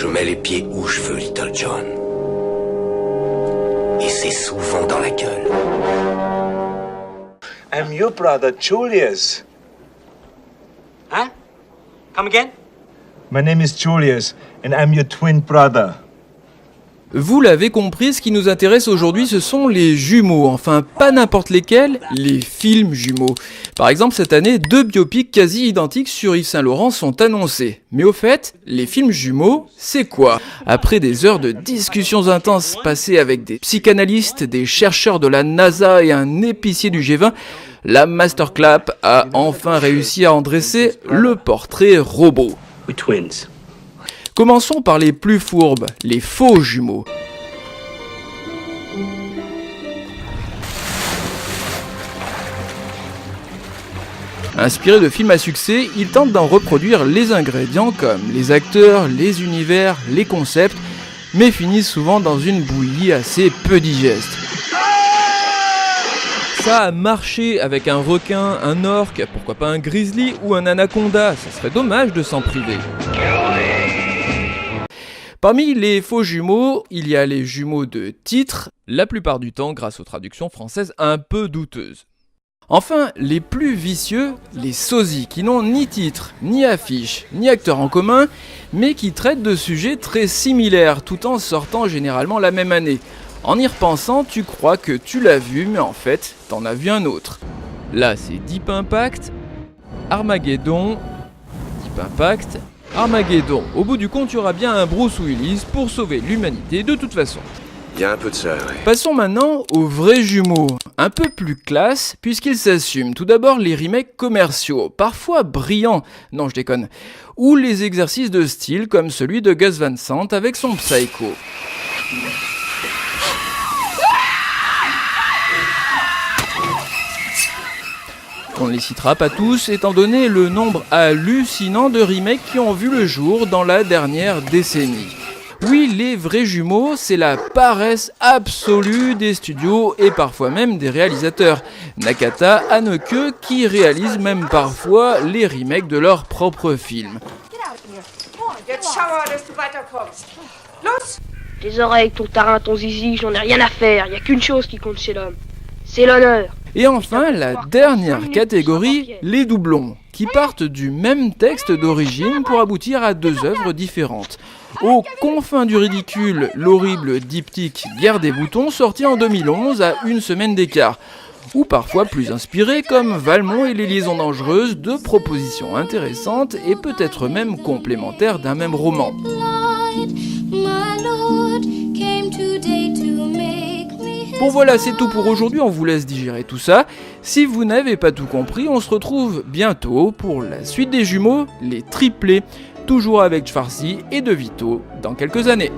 Je mets les pieds où je veux, Little John. Et c'est souvent dans la gueule. I'm your brother, Julius. Huh? Come again? My name is Julius, and I'm your twin brother. Vous l'avez compris, ce qui nous intéresse aujourd'hui, ce sont les jumeaux. Enfin, pas n'importe lesquels, les films jumeaux. Par exemple, cette année, 2 biopics quasi identiques sur Yves Saint-Laurent sont annoncés. Mais au fait, les films jumeaux, c'est quoi ? Après des heures de discussions intenses passées avec des psychanalystes, des chercheurs de la NASA et un épicier du G20, la Masterclap a enfin réussi à en dresser le portrait robot. We're twins. Commençons par les plus fourbes, les faux jumeaux. Inspirés de films à succès, ils tentent d'en reproduire les ingrédients comme les acteurs, les univers, les concepts, mais finissent souvent dans une bouillie assez peu digeste. Ça a marché avec un requin, un orque, pourquoi pas un grizzly ou un anaconda, ça serait dommage de s'en priver. Parmi les faux jumeaux, il y a les jumeaux de titre, la plupart du temps grâce aux traductions françaises un peu douteuses. Enfin, les plus vicieux, les sosies, qui n'ont ni titre, ni affiche, ni acteur en commun, mais qui traitent de sujets très similaires, tout en sortant généralement la même année. En y repensant, tu crois que tu l'as vu, mais en fait, t'en as vu un autre. Là, c'est Deep Impact, Armageddon, Deep Impact, Armageddon. Au bout du compte, il y aura bien un Bruce Willis pour sauver l'humanité de toute façon. Il y a un peu de ça, ouais. Passons maintenant aux vrais jumeaux, un peu plus classe puisqu'ils s'assument. Tout d'abord les remakes commerciaux, parfois brillants, non je déconne, ou les exercices de style comme celui de Gus Van Sant avec son Psycho. On ne les citera pas tous, étant donné le nombre hallucinant de remakes qui ont vu le jour dans la dernière décennie. Oui, les vrais jumeaux, c'est la paresse absolue des studios et parfois même des réalisateurs. Nakata, Haneke, qui réalisent même parfois les remakes de leurs propres films. Tes oreilles, ton tarin, ton zizi, j'en ai rien à faire, y a qu'une chose qui compte chez l'homme, c'est l'honneur. Et enfin, la dernière catégorie, les doublons, qui partent du même texte d'origine pour aboutir à 2 œuvres différentes. Aux confins du ridicule, l'horrible diptyque Guerre des boutons, sorti en 2011 à 1 semaine d'écart. Ou parfois plus inspirés comme Valmont et les liaisons dangereuses, 2 propositions intéressantes et peut-être même complémentaires d'un même roman. Bon voilà, c'est tout pour aujourd'hui, on vous laisse digérer tout ça. Si vous n'avez pas tout compris, on se retrouve bientôt pour la suite des jumeaux, les triplés, toujours avec Schwarzy et De Vito dans quelques années.